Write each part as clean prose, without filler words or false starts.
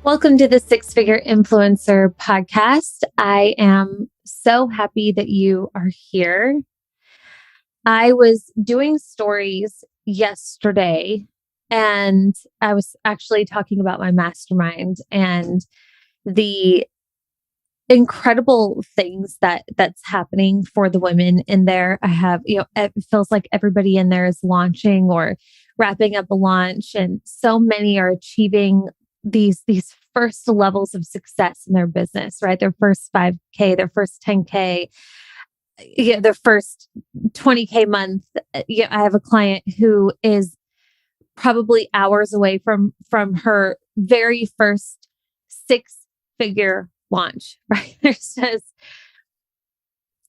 Welcome to the Six Figure Influencer podcast. I am so happy that you are here. I was doing stories yesterday and I was actually talking about my mastermind and the incredible things that's happening for the women in there. I have, it feels like everybody in there is launching or wrapping up a launch, and so many are achieving these first levels of success in their business, right? Their first 5K, their first 10K, their first 20K month. I have a client who is probably hours away from her very first six-figure launch, right? There's just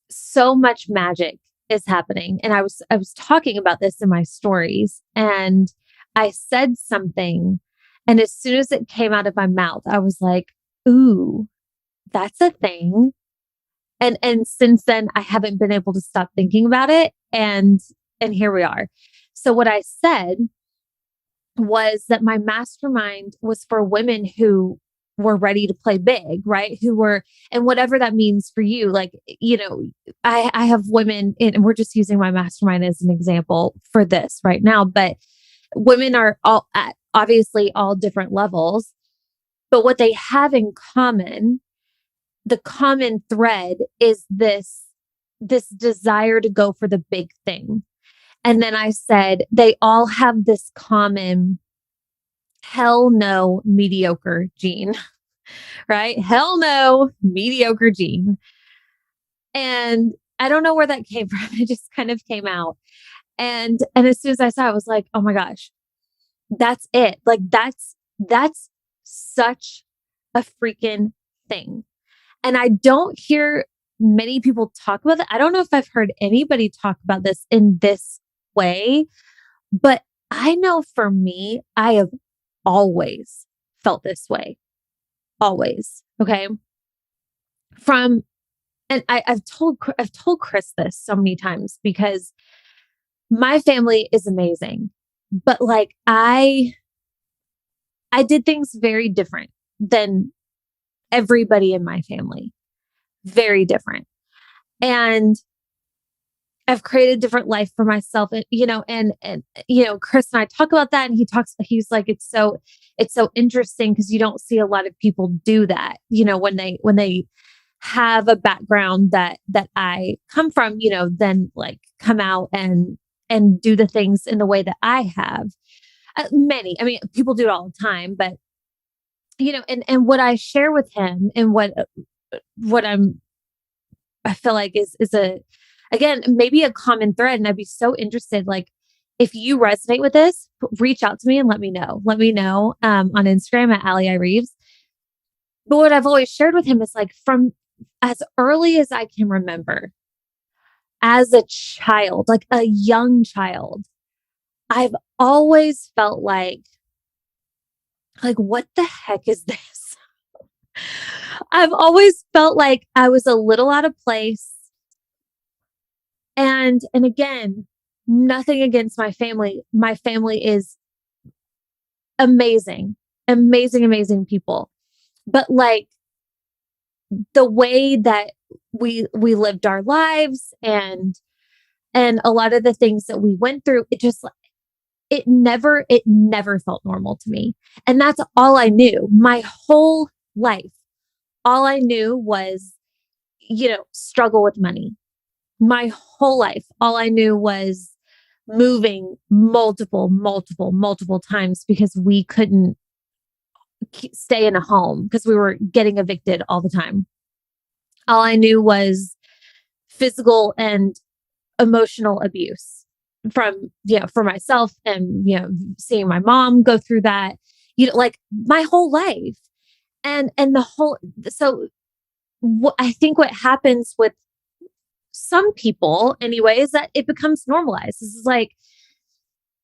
so much magic is happening. And I was talking about this in my stories, and I said something, and as soon as it came out of my mouth, I was like, ooh, that's a thing. And since then I haven't been able to stop thinking about it. And here we are. So what I said was that my mastermind was for women who were ready to play big, right? Who were, and whatever that means for you, like, I have women and we're just using my mastermind as an example for this right now, but women are all at obviously all different levels, but what they have in common, the common thread is this desire to go for the big thing. And then I said, they all have this common hell-no-mediocre gene, right? Hell no, mediocre gene. And I don't know where that came from. It just kind of came out. And as soon as I saw it, I was like, oh my gosh, that's it. Like that's such a freaking thing. And I don't hear many people talk about it. I don't know if I've heard anybody talk about this in this way, but I know for me, I have always felt this way. Always. Okay. And I've told Chris this so many times because my family is amazing, but like I did things very different than everybody in my family. Very different. And I've created a different life for myself. And, Chris and I talk about that. And he's like, it's so interesting because you don't see a lot of people do that, when they have a background that I come from, then like come out and do the things in the way that I have. People do it all the time, but and what I share with him and what I feel like is again, maybe a common thread. And I'd be so interested, like, if you resonate with this, reach out to me and let me know. Let me know on Instagram at Allie I. Reeves. But what I've always shared with him is like from as early as I can remember, as a child, like a young child, I've always felt like, what the heck is this? I've always felt like I was a little out of place. And again, nothing against my family. My family is amazing, amazing, amazing people. But like the way that we lived our lives and a lot of the things that we went through, it never felt normal to me. And that's all I knew my whole life. All I knew was, struggle with money. My whole life, all I knew was moving multiple times because we couldn't stay in a home because we were getting evicted all the time. All I knew was physical and emotional abuse from, for myself and, seeing my mom go through that, like my whole life. And I think what happens with some people anyway is that it becomes normalized. This is like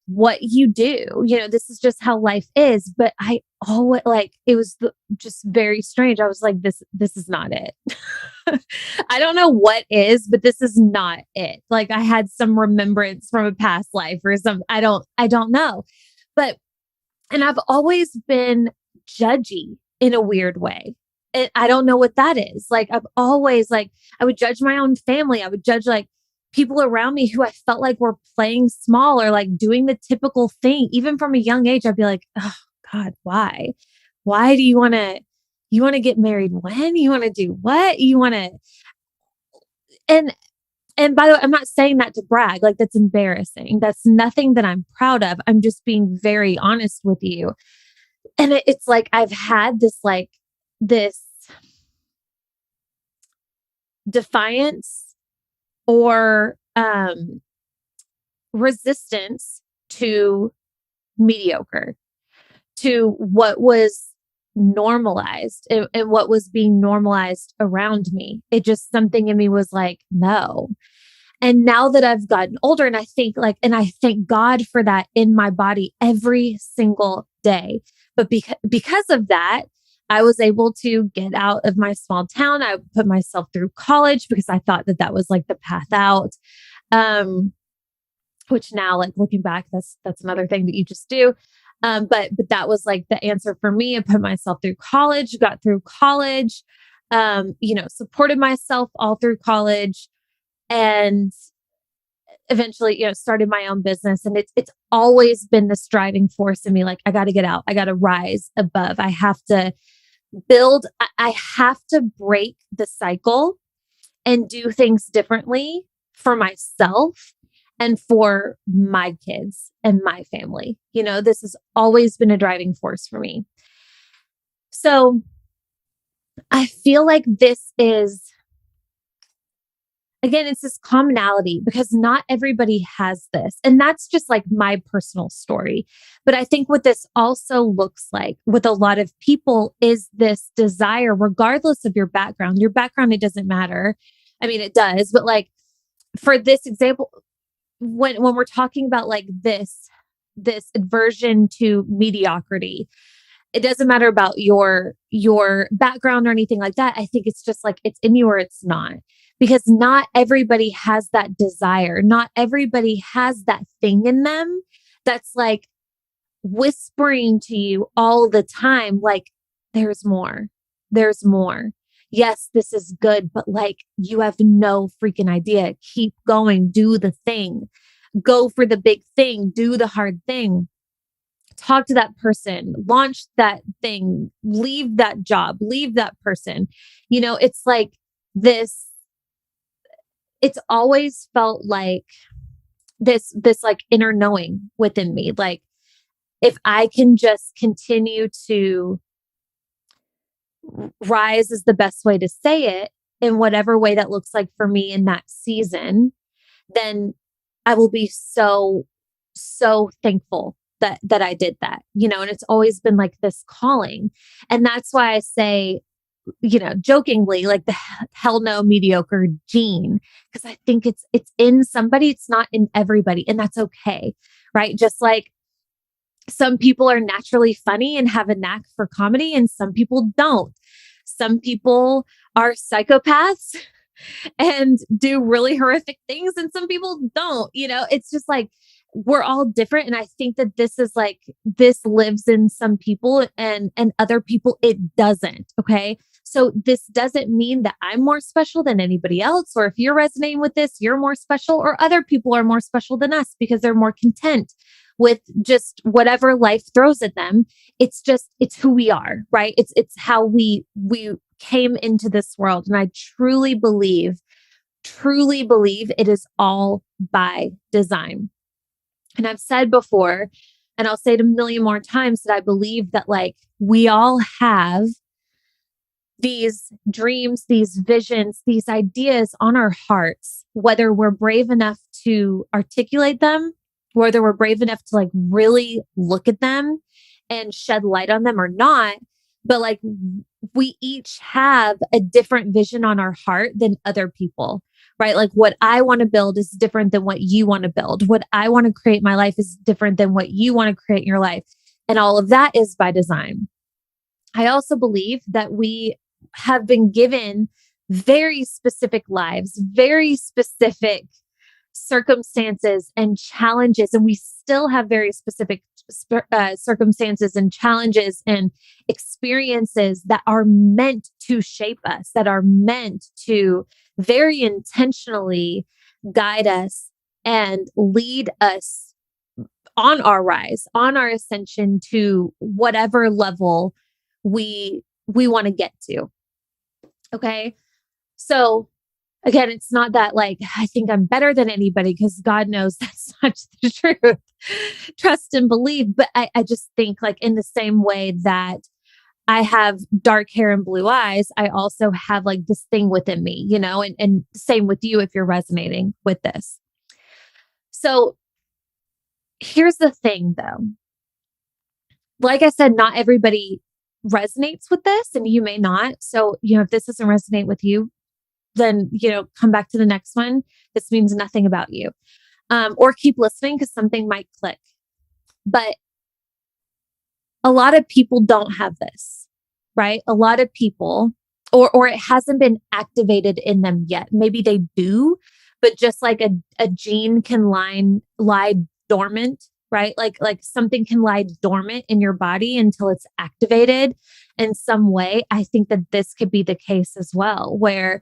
what you do, this is just how life is. But I always it was just very strange. I was like, this is not it. I don't know what is, but this is not it. Like I had some remembrance from a past life or something. I don't know. And I've always been judgy in a weird way. And I don't know what that is. Like, I've always like, I would judge my own family. I would judge like people around me who I felt like were playing small or like doing the typical thing. Even from a young age, I'd be like, oh God, why? Why do you want to get married when? You want to do what? You want to, and and by the way, I'm not saying that to brag. Like, that's embarrassing. That's nothing that I'm proud of. I'm just being very honest with you. And it's like I've had this defiance or resistance to mediocre, to what was normalized and what was being normalized around me. It just, something in me was like, no. And now that I've gotten older, and I think like, and I thank God for that in my body every single day. But because of that, I was able to get out of my small town. I put myself through college because I thought that that was like the path out. Um, which now, like looking back, that's another thing that you just do. But that was like the answer for me. I put myself through college, got through college, supported myself all through college, and eventually, started my own business. And it's always been this driving force in me. Like, I got to get out. I got to rise above. I have to build. I have to break the cycle and do things differently for myself and for my kids and my family. This has always been a driving force for me. So I feel like this is, again, it's this commonality because not everybody has this. And that's just like my personal story. But I think what this also looks like with a lot of people is this desire, regardless of your background, it doesn't matter. I mean, it does, but like for this example, when we're talking about like this aversion to mediocrity, it doesn't matter about your background or anything like that. I think it's just like it's in you or it's not, because not everybody has that desire. Not everybody has that thing in them that's like whispering to you all the time, like, there's more. There's more. Yes, this is good, but like you have no freaking idea. Keep going. Do the thing. Go for the big thing. Do the hard thing. Talk to that person. Launch that thing. Leave that job. Leave that person. It's like this. It's always felt like this like inner knowing within me. Like, if I can just continue to rise is the best way to say it, in whatever way that looks like for me in that season, then I will be so, so thankful that I did that, and it's always been like this calling. And that's why I say, jokingly, like the Hell-No-Mediocre gene, because I think it's in somebody, it's not in everybody. And that's okay. Right. Just like some people are naturally funny and have a knack for comedy, and some people don't. Some people are psychopaths and do really horrific things, and some people don't. It's just like we're all different. And I think that this is like, this lives in some people and other people it doesn't. Okay. So this doesn't mean that I'm more special than anybody else, or if you're resonating with this, you're more special, or other people are more special than us because they're more content with just whatever life throws at them. It's who we are, right? It's how we came into this world. And I truly believe it is all by design. And I've said before, and I'll say it a million more times, that I believe that like we all have these dreams, these visions, these ideas on our hearts, whether we're brave enough to articulate them, whether we're brave enough to like really look at them and shed light on them or not. But like we each have a different vision on our heart than other people, right? Like what I want to build is different than what you want to build. What I want to create in my life is different than what you want to create in your life. And all of that is by design. I also believe that we have been given very specific lives, very specific circumstances and challenges, and we still have very specific circumstances and challenges and experiences that are meant to shape us, that are meant to very intentionally guide us and lead us on our rise, on our ascension to whatever level we want to get to. Okay. So again, it's not that like I think I'm better than anybody because God knows that's not the truth. Trust and believe. But I just think like in the same way that I have dark hair and blue eyes, I also have like this thing within me, and same with you if you're resonating with this. So here's the thing though. Like I said, not everybody resonates with this and you may not. So, if this doesn't resonate with you, then, come back to the next one. This means nothing about you. Or keep listening because something might click. But a lot of people don't have this, right? A lot of people, or it hasn't been activated in them yet. Maybe they do, but just like a gene can lie dormant, right? Like something can lie dormant in your body until it's activated in some way. I think that this could be the case as well, where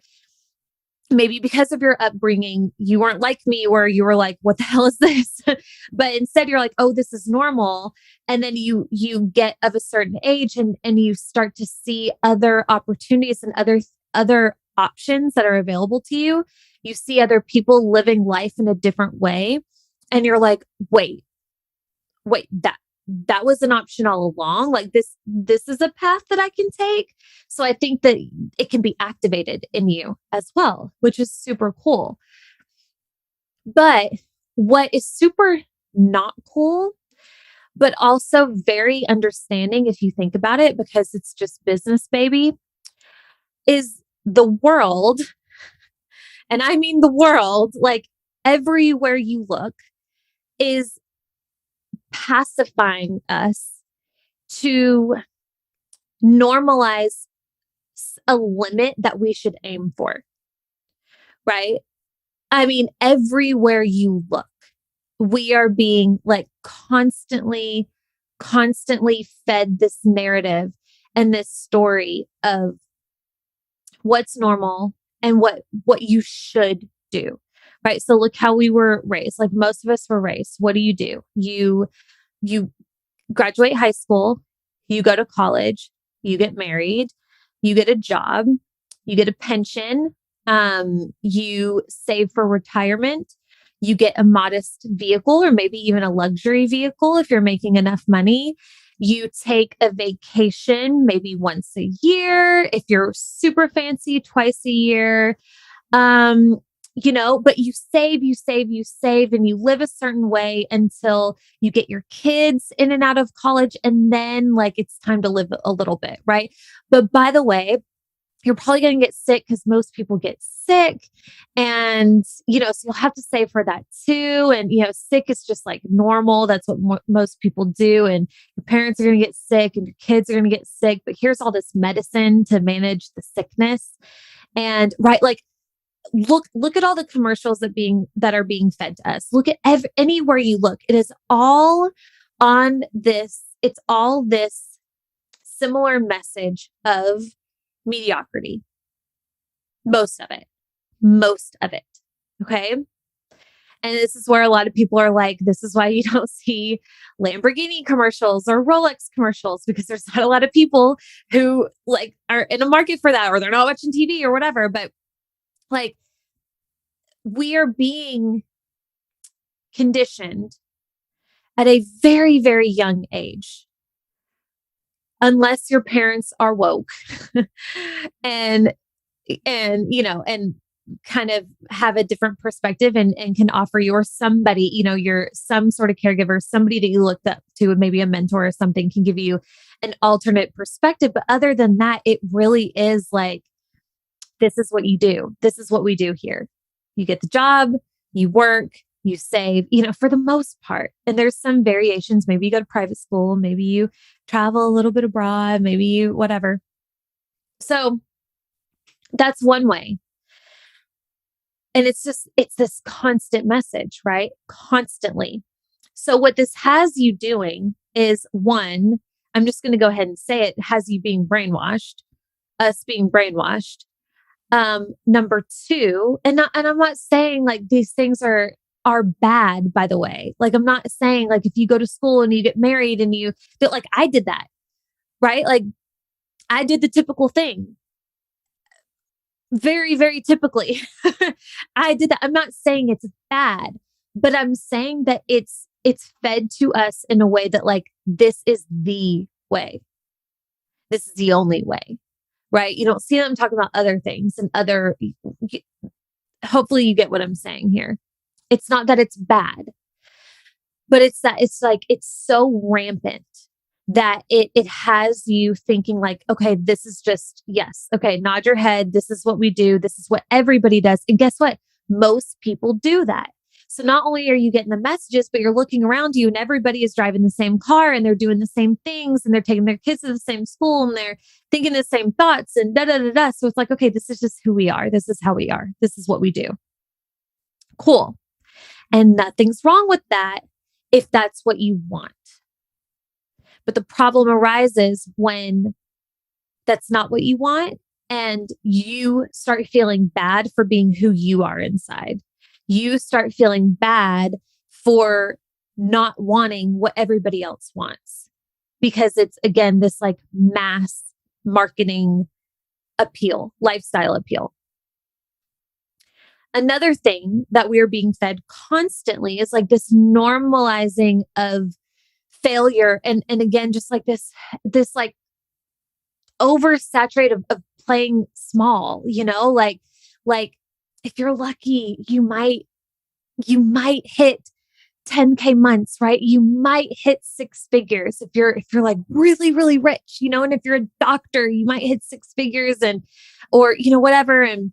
maybe because of your upbringing, you weren't like me where you were like, what the hell is this? But instead you're like, oh, this is normal. And then you get of a certain age and you start to see other opportunities and other options that are available to you. You see other people living life in a different way. And you're like, wait, that was an option all along. Like this is a path that I can take. So I think that it can be activated in you as well, which is super cool. But what is super not cool, but also very understanding if you think about it, because it's just business, baby, is the world. And I mean the world, like everywhere you look, is pacifying us to normalize a limit that we should aim for, right? I mean, everywhere you look, we are being like constantly fed this narrative and this story of what's normal and what you should do. Right. So look how we were raised. Like most of us were raised. What do? You graduate high school, you go to college, you get married, you get a job, you get a pension, you save for retirement, you get a modest vehicle or maybe even a luxury vehicle if you're making enough money. You take a vacation maybe once a year. If you're super fancy, twice a year. But you save, and you live a certain way until you get your kids in and out of college. And then like, it's time to live a little bit. Right. But by the way, you're probably going to get sick because most people get sick. And, so you'll have to save for that too. And, sick is just like normal. That's what most people do. And your parents are going to get sick and your kids are going to get sick. But here's all this medicine to manage the sickness. And right, like, look at all the commercials that are being fed to us. Look at anywhere you look. It is all on this. It's all this similar message of mediocrity. Most of it. Okay. And this is where a lot of people are like, this is why you don't see Lamborghini commercials or Rolex commercials, because there's not a lot of people who like are in a market for that, or they're not watching TV or whatever. But like, we are being conditioned at a very, very young age, unless your parents are woke and kind of have a different perspective and can offer you, or somebody, you're some sort of caregiver, somebody that you looked up to, maybe a mentor or something, can give you an alternate perspective. But other than that, it really is like, this is what you do. This is what we do here. You get the job, you work, you save, for the most part. And there's some variations. Maybe you go to private school, maybe you travel a little bit abroad, maybe you whatever. So that's one way. And it's this constant message, right? Constantly. So what this has you doing is, one, I'm just going to go ahead and say it, has you being brainwashed, us being brainwashed. Number two, and I'm not saying like these things are bad, by the way. Like, I'm not saying like if you go to school and you get married and you feel like I did that, right? Like, I did the typical thing. Very, very typically. I did that. I'm not saying it's bad, but I'm saying that it's fed to us in a way that, like, this is the way. This is the only way, right? You don't see them talking about other things and other, hopefully you get what I'm saying here. It's not that it's bad, but it's that it's like, it's so rampant that it has you thinking like, okay, this is just, yes. Okay. Nod your head. This is what we do. This is what everybody does. And guess what? Most people do that. So not only are you getting the messages, but you're looking around you and everybody is driving the same car and they're doing the same things and they're taking their kids to the same school and they're thinking the same thoughts and da da da da. So it's like, okay, this is just who we are. This is how we are. This is what we do. Cool. And nothing's wrong with that if that's what you want. But the problem arises when that's not what you want and you start feeling bad for being who you are inside. You start feeling bad for not wanting what everybody else wants because it's, again, this like mass marketing appeal, lifestyle appeal. Another thing that we're being fed constantly is like this normalizing of failure. And again, just like this like oversaturated of playing small, like if you're lucky, you might hit 10K months, right? You might hit six figures if you're like really, really rich, and if you're a doctor, you might hit six figures or whatever. And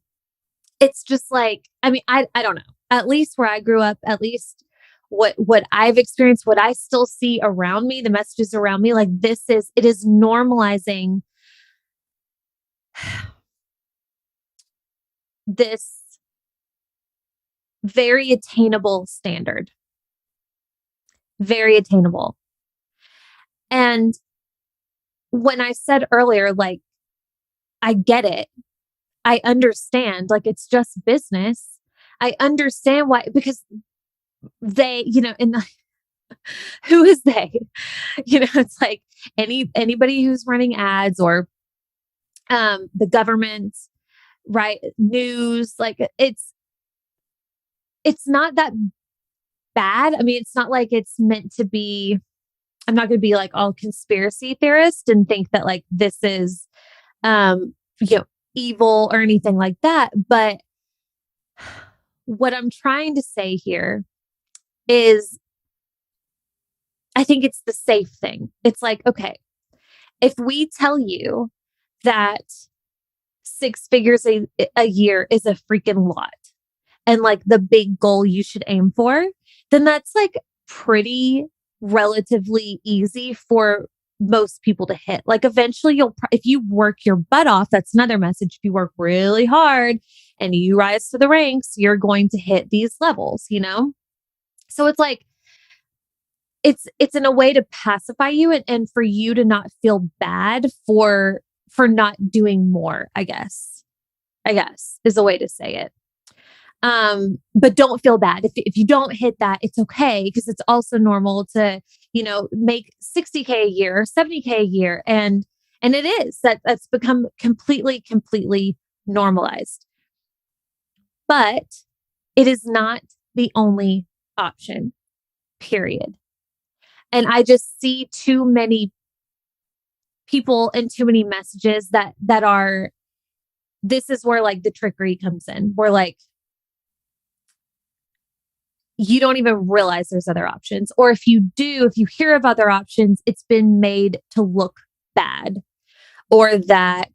it's just like, I mean, I don't know, at least where I grew up, at least what I've experienced, what I still see around me, the messages around me, like it is normalizing this very attainable standard, very attainable. And when I said earlier, like, I get it. I understand, like, it's just business. I understand why, because they, who is they? It's like anybody who's running ads or the government, right? News, like it's not that bad. I mean, it's not like it's meant to be. I'm not going to be like all conspiracy theorist and think that like this is, evil or anything like that. But what I'm trying to say here is, I think it's the safe thing. It's like, okay, if we tell you that six figures a year is a freaking lot and like the big goal you should aim for, then that's like pretty relatively easy for most people to hit. Like eventually if you work your butt off, that's another message. If you work really hard and you rise to the ranks, you're going to hit these levels, So it's like, it's in a way to pacify you and for you to not feel bad for not doing more, I guess is a way to say it. But don't feel bad. If you don't hit that, it's okay. Because it's also normal to, make 60K a year, 70K a year. And it is that's become completely normalized, but it is not the only option, period. And I just see too many people and too many messages that are, this is where like the trickery comes in. Where like, you don't even realize there's other options. Or if you hear of other options, it's been made to look bad, or that,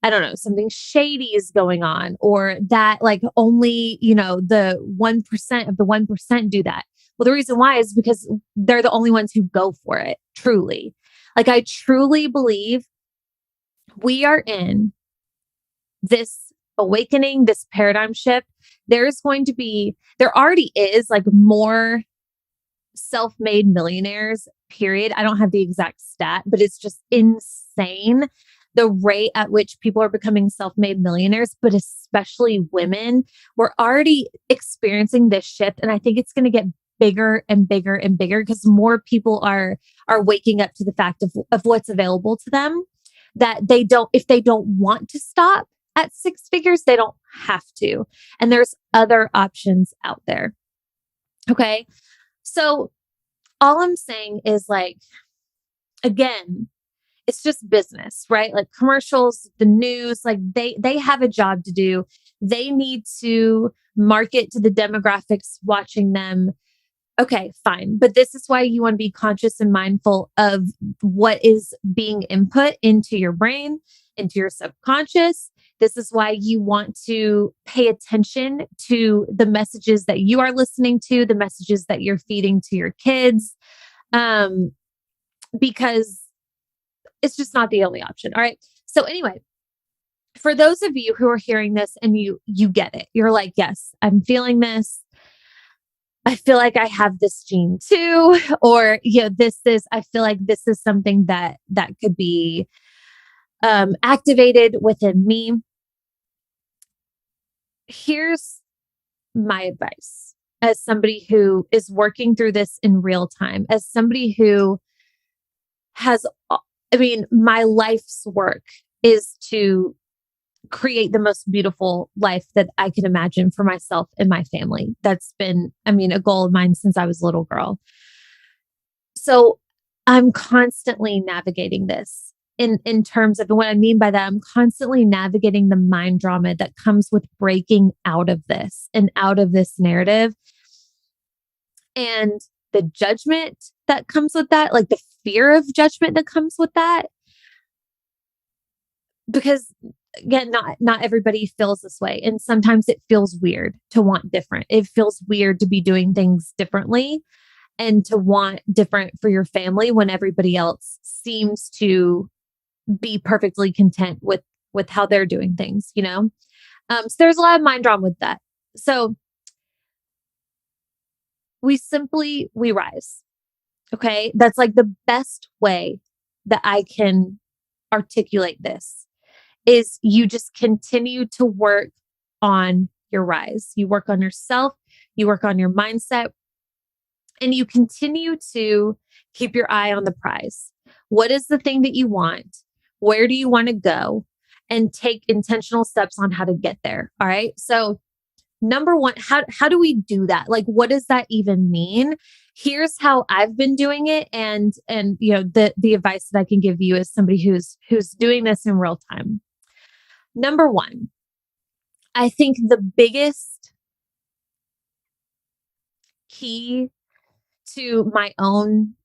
I don't know, something shady is going on, or that like only, the 1% of the 1% do that. Well, the reason why is because they're the only ones who go for it. Truly. Like, I truly believe we are in this awakening, this paradigm shift. There already is like more self-made millionaires, period. I don't have the exact stat, but it's just insane the rate at which people are becoming self-made millionaires, but especially women. We're already experiencing this shift, and I think it's going to get bigger and bigger and bigger because more people are waking up to the fact of what's available to them, that they don't, if they don't want to stop at six figures, they don't have to. And there's other options out there. Okay. So all I'm saying is, like, again, it's just business, right? Like commercials, the news, like they have a job to do. They need to market to the demographics watching them. Okay, fine. But this is why you want to be conscious and mindful of what is being input into your brain, into your subconscious. This is why you want to pay attention to the messages that you are listening to, the messages that you're feeding to your kids, because it's just not the only option. All right. So anyway, for those of you who are hearing this and you get it, you're like, yes, I'm feeling this. I feel like I have this gene too, or I feel like this is something that could be activated within me. Here's my advice as somebody who is working through this in real time, as somebody who has, my life's work is to create the most beautiful life that I can imagine for myself and my family. That's been, a goal of mine since I was a little girl. So I'm constantly navigating this in terms of, what I mean by that, I'm constantly navigating the mind drama that comes with breaking out of this and out of this narrative, and the judgment that comes with that, like the fear of judgment that comes with that. Because again, not everybody feels this way. And sometimes it feels weird to want different. It feels weird to be doing things differently and to want different for your family when everybody else seems to be perfectly content with how they're doing things, So there's a lot of mind drama with that. So we rise. Okay. That's like the best way that I can articulate this is you just continue to work on your rise. You work on yourself, you work on your mindset, and you continue to keep your eye on the prize. What is the thing that you want? Where do you want to go? And take intentional steps on how to get there. All right. So number one, how do we do that? Like, what does that even mean? Here's how I've been doing it. And the advice that I can give you as somebody who's doing this in real time. Number one, I think the biggest key to my own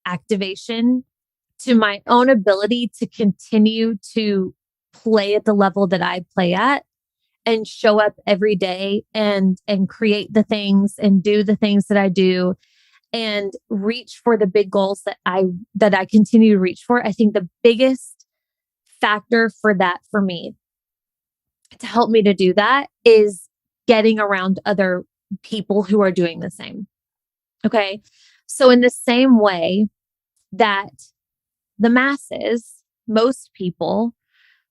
activation, to my own ability to continue to play at the level that I play at and show up every day and create the things and do the things that I do and reach for the big goals that I continue to reach for. I think the biggest factor for that for me to help me to do that is getting around other people who are doing the same. Okay. So in the same way that the masses, most people,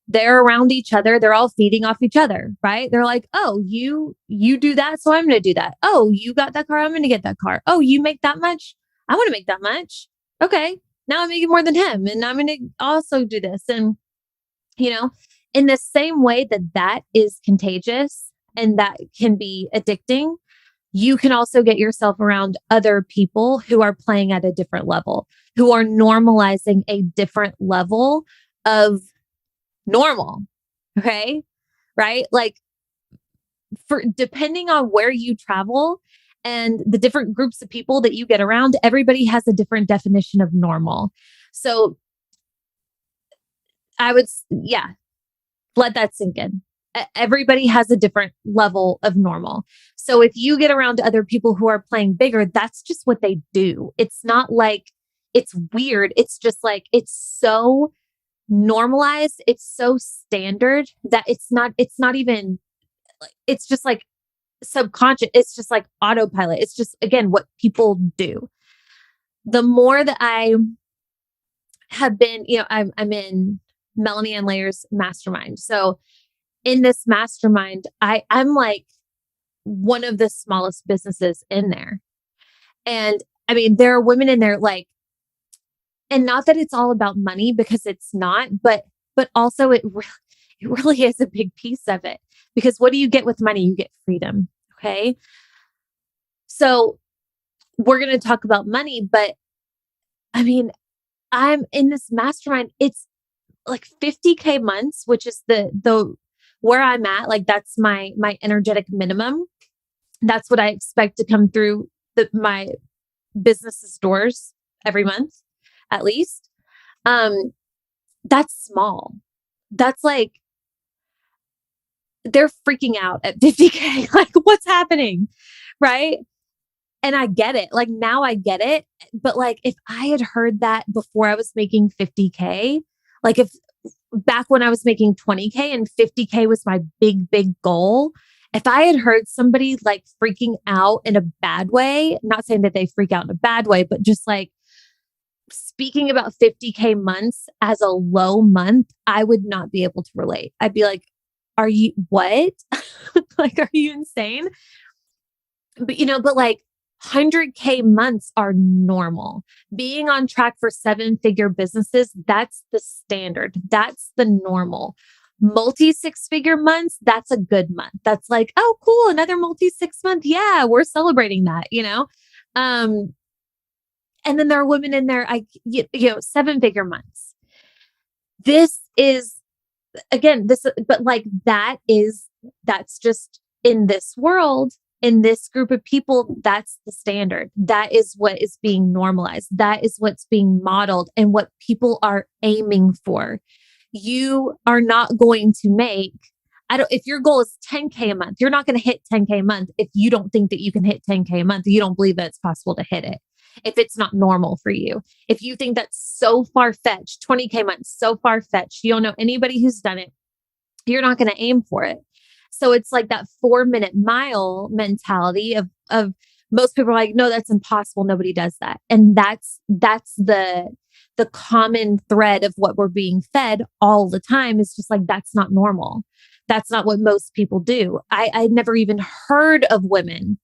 they're around each other. They're all feeding off each other, right? They're like, oh, you do that, so I'm going to do that. Oh, you got that car, I'm going to get that car. Oh, you make that much, I want to make that much. Okay, now I'm making more than him, and I'm going to also do this. And in the same way that is contagious and that can be addicting, you can also get yourself around other people who are playing at a different level, who are normalizing a different level of normal. Okay. Right. Like depending on where you travel and the different groups of people that you get around, everybody has a different definition of normal. So I would, let that sink in. Everybody has a different level of normal. So if you get around other people who are playing bigger, that's just what they do. It's not like it's weird. It's just like, it's so normalized. It's so standard that it's not even, it's just like subconscious. It's just like autopilot. It's just, again, what people do. The more that I have been, I'm in Melanie and Layer's mastermind. So in this mastermind, I'm like one of the smallest businesses in there. And I mean, there are women in there like, and not that it's all about money, because it's not, but also it really is a big piece of it, because what do you get with money? You get freedom. Okay. So we're going to talk about money, but I mean, I'm in this mastermind. It's like 50K months, which is the where I'm at. Like that's my energetic minimum. That's what I expect to come through my business's doors every month, at least. That's small. That's like, they're freaking out at 50K. Like, what's happening? Right. And I get it. Like, now I get it. But like, if I had heard that before I was making 50K, like if back when I was making 20K and 50K was my big goal, if I had heard somebody like freaking out in a bad way, not saying that they freak out in a bad way, but just like speaking about 50K months as a low month, I would not be able to relate. I'd be like, are you what? Like, are you insane? But like 100K months are normal. Being on track for 7-figure businesses, that's the standard. That's the normal. Multi 6-figure months, that's a good month. That's like, oh, cool, another multi 6-month. Yeah, we're celebrating that, and then there are women in there, 7-figure months. This is, again, but like that's just in this world, in this group of people, that's the standard. That is what is being normalized. That is what's being modeled and what people are aiming for. You are not going to make, if your goal is 10K a month, you're not going to hit 10K a month if you don't think that you can hit 10K a month. You don't believe that it's possible to hit it. If it's not normal for you, if you think that's so far-fetched, 20K months, so far-fetched, you don't know anybody who's done it, you're not going to aim for it. So it's like that 4-minute mile mentality of most people are like, no, that's impossible. Nobody does that. And that's the common thread of what we're being fed all the time, is just like, that's not normal. That's not what most people do. I'd never even heard of women,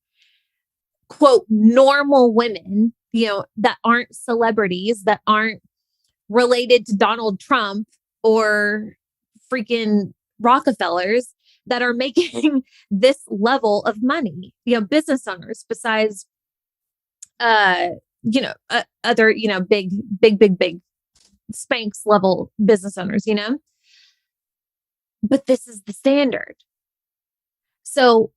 quote, normal women, that aren't celebrities, that aren't related to Donald Trump or freaking Rockefellers, that are making this level of money, business owners, besides, other, big Spanx level business owners, but this is the standard. So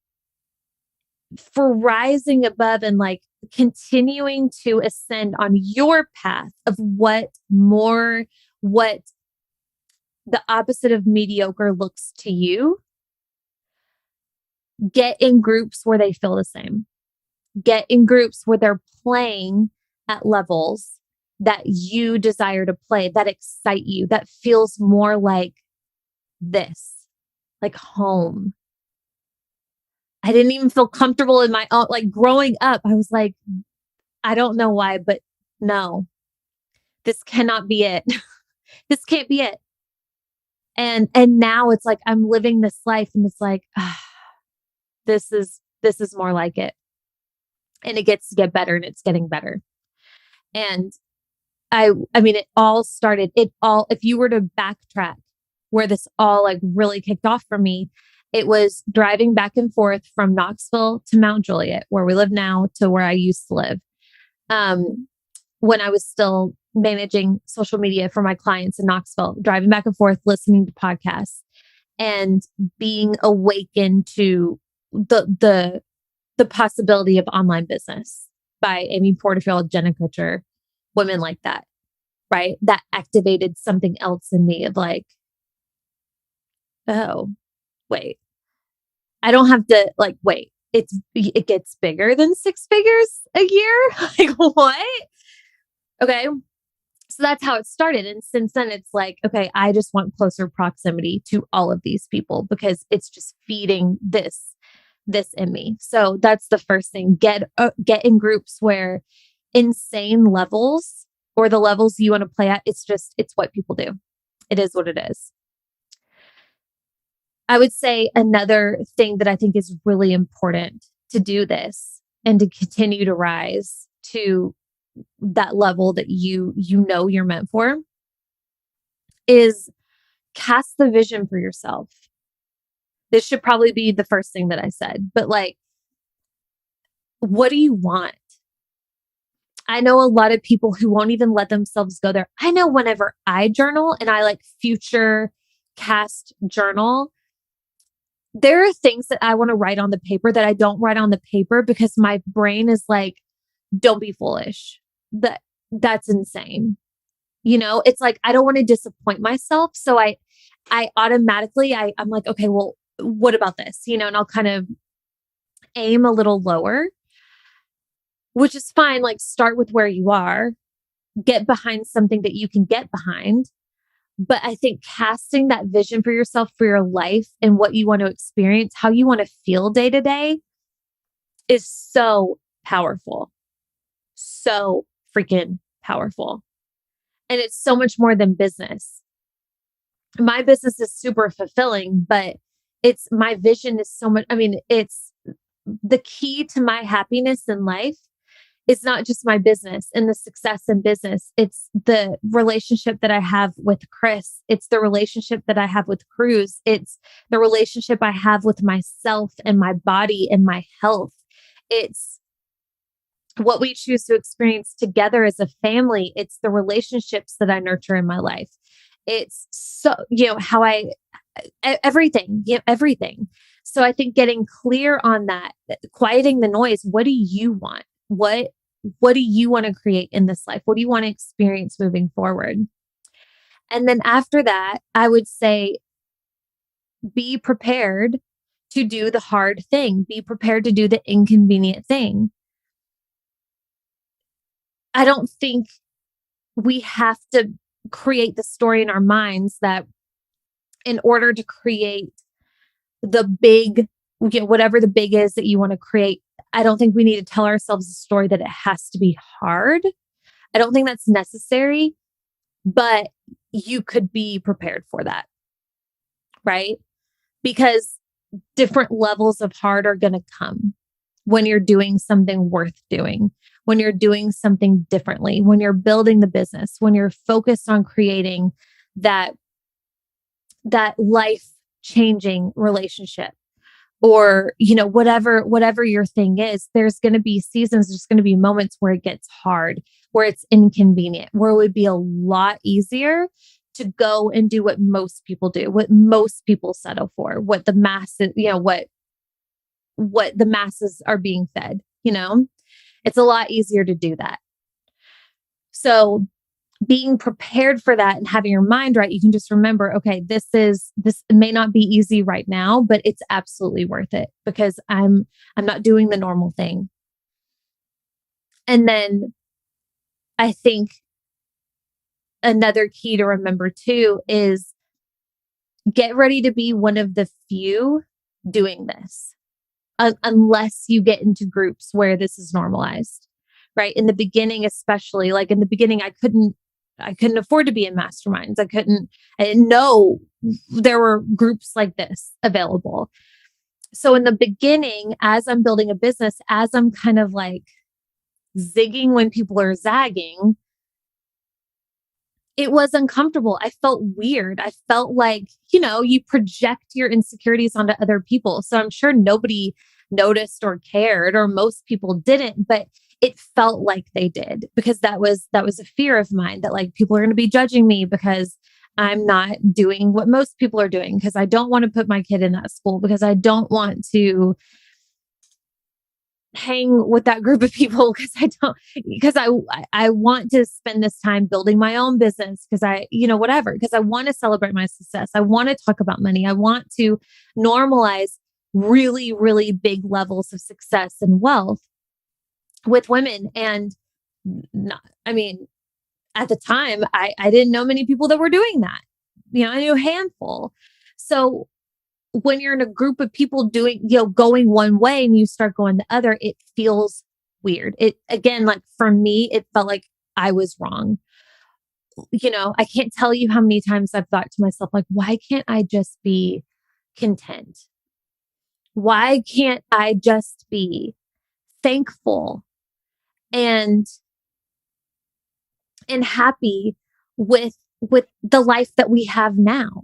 for rising above and like continuing to ascend on your path of what the opposite of mediocre looks to you, get in groups where they feel the same. Get in groups where they're playing at levels that you desire to play, that excite you, that feels more like this, like home. I didn't even feel comfortable in my own, like growing up, I was like, I don't know why, but no, this cannot be it. This can't be it. And now it's like, I'm living this life and it's like, this is more like it. And it gets to get better, and it's getting better. And I mean, if you were to backtrack where this all like really kicked off for me, it was driving back and forth from Knoxville to Mount Juliet, where we live now, to where I used to live. When I was still managing social media for my clients in Knoxville, driving back and forth, listening to podcasts, and being awakened to the possibility of online business by Amy Porterfield, Jenna Kutcher, women like that, right? That activated something else in me of like, oh, wait, I don't have to like, wait, it gets bigger than 6 figures a year. Like, what? Okay. So that's how it started. And since then it's like, okay, I just want closer proximity to all of these people, because it's just feeding this this in me. So that's the first thing. Get in groups where insane levels or the levels you want to play at, it's what people do. It is what it is. I would say another thing that I think is really important to do this and to continue to rise to that level that you know you're meant for is cast the vision for yourself. This should probably be the first thing that I said, but like, what do you want? I know a lot of people who won't even let themselves go there. I know whenever I journal and I like future cast journal, there are things that I want to write on the paper that I don't write on the paper because my brain is like, don't be foolish. That's insane. You know, it's like I don't want to disappoint myself. So I automatically I'm like, okay, well, what about this? You know, and I'll kind of aim a little lower, which is fine. Like start with where you are, get behind something that you can get behind. But I think casting that vision for yourself, for your life and what you want to experience, how you want to feel day to day is so powerful. So freaking powerful. And it's so much more than business. My business is super fulfilling, but it's my vision is so much. I mean, it's the key to my happiness in life. It's not just my business and the success in business. It's the relationship that I have with Chris. It's the relationship that I have with Cruz. It's the relationship I have with myself and my body and my health. It's what we choose to experience together as a family. It's the relationships that I nurture in my life. It's so, how everything, everything. So I think getting clear on that, quieting the noise. What do you want? What do you want to create in this life? What do you want to experience moving forward? And then after that, I would say, be prepared to do the hard thing. Be prepared to do the inconvenient thing. I don't think we have to create the story in our minds that in order to create the big, whatever the big is that you want to create, I don't think we need to tell ourselves a story that it has to be hard. I don't think that's necessary, but you could be prepared for that, right? Because different levels of hard are going to come when you're doing something worth doing, when you're doing something differently, when you're building the business, when you're focused on creating that life-changing relationship. Or, whatever your thing is, there's going to be seasons, there's going to be moments where it gets hard, where it's inconvenient, where it would be a lot easier to go and do what most people do, what most people settle for, what the masses, what the masses are being fed, it's a lot easier to do that. So being prepared for that and having your mind right, you can just remember, okay, this may not be easy right now, but it's absolutely worth it because I'm not doing the normal thing. And then I think another key to remember too is get ready to be one of the few doing this, unless you get into groups where this is normalized, right? In the beginning, especially like in the beginning, I couldn't afford to be in masterminds. I didn't know there were groups like this available. So in the beginning, as I'm building a business, as I'm kind of like zigging when people are zagging, it was uncomfortable. I felt weird. I felt like, you project your insecurities onto other people. So I'm sure nobody noticed or cared, or most people didn't, but it felt like they did because that was a fear of mine that like people are going to be judging me because I'm not doing what most people are doing, because I don't want to put my kid in that school, because I don't want to hang with that group of people, because I want to spend this time building my own business, because because I want to celebrate my success. I want to talk about money. I want to normalize really, really big levels of success and wealth with women. And at the time, I didn't know many people that were doing that. I knew a handful. So when you're in a group of people doing, going one way and you start going the other, it feels weird. It, again, like for me, it felt like I was wrong. I can't tell you how many times I've thought to myself, like, why can't I just be content? Why can't I just be thankful and happy with the life that we have now?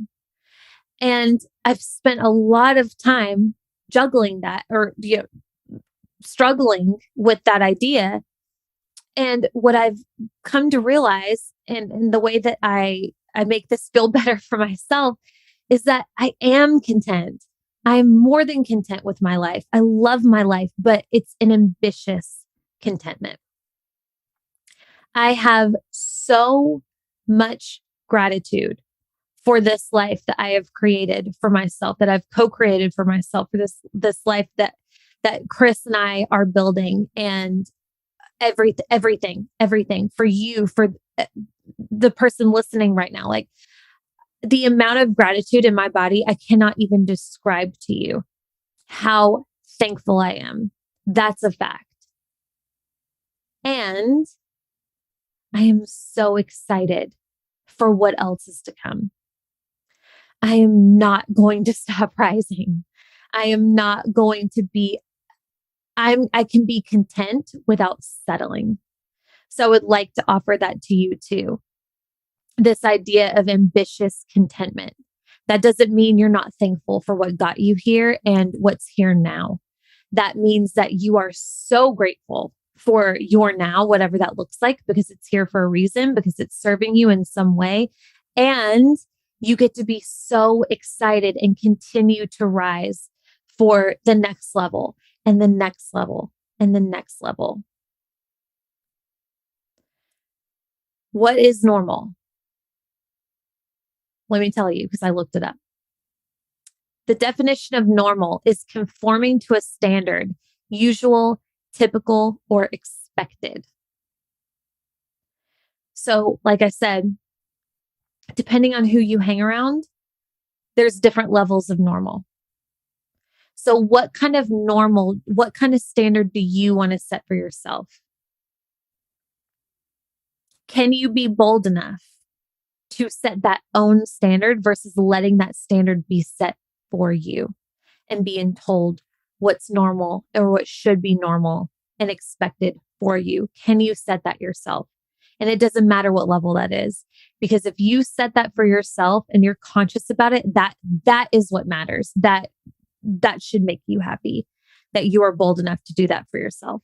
And I've spent a lot of time juggling that, or struggling with that idea. And what I've come to realize, and the way that I make this feel better for myself, is that I am content. I'm more than content with my life. I love my life, but it's an ambitious contentment. I have so much gratitude for this life that I have created for myself, that I've co-created for myself, for this life that Chris and I are building, and everything for you, for the person listening right now. Like, the amount of gratitude in my body, I cannot even describe to you how thankful I am. That's a fact. And I am so excited for what else is to come. I am not going to stop rising. I am not going to be, I can be content without settling. So I would like to offer that to you too. This idea of ambitious contentment. That doesn't mean you're not thankful for what got you here and what's here now. That means that you are so grateful for your now, whatever that looks like, because it's here for a reason, because it's serving you in some way. And you get to be so excited and continue to rise for the next level and the next level and the next level. What is normal? Let me tell you, because I looked it up. The definition of normal is conforming to a standard, usual, typical, or expected. So, like I said, depending on who you hang around, there's different levels of normal. So what kind of standard do you want to set for yourself? Can you be bold enough to set that own standard versus letting that standard be set for you and being told what's normal or what should be normal and expected for you? Can you set that yourself? And it doesn't matter what level that is, because if you set that for yourself and you're conscious about it, that is what matters. That should make you happy, that you are bold enough to do that for yourself.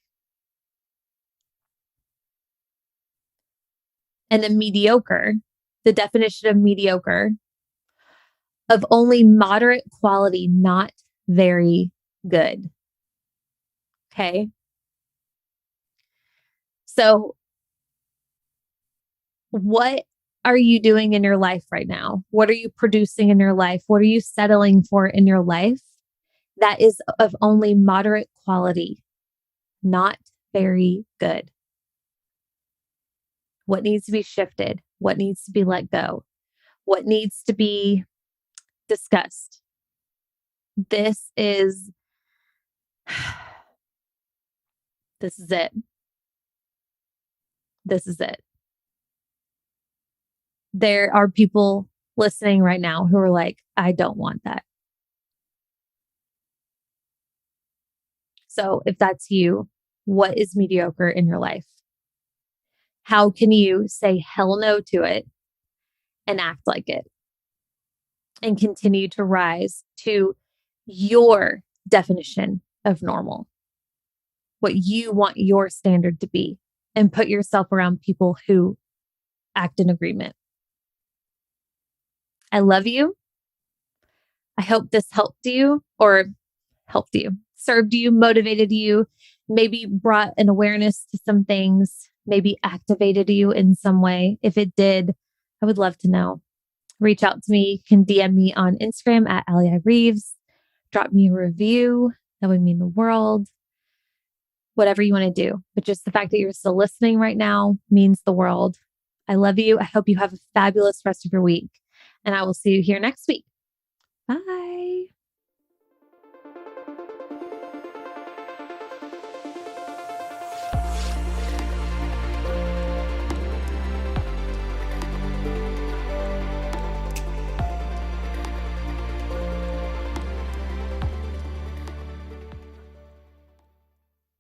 And then mediocre, the definition of mediocre, of only moderate quality, not very good. Okay. So what are you doing in your life right now? What are you producing in your life? What are you settling for in your life that is of only moderate quality, not very good? What needs to be shifted? What needs to be let go? What needs to be discussed? This is it. This is it. There are people listening right now who are like, I don't want that. So if that's you, what is mediocre in your life? How can you say hell no to it and act like it and continue to rise to your definition of normal, what you want your standard to be, and put yourself around people who act in agreement? I love you. I hope this helped you, served you, motivated you, maybe brought an awareness to some things, maybe activated you in some way. If it did, I would love to know. Reach out to me. You can DM me on Instagram at Ali Reeves. Drop me a review. That would mean the world. Whatever you want to do. But just the fact that you're still listening right now means the world. I love you. I hope you have a fabulous rest of your week. And I will see you here next week. Bye.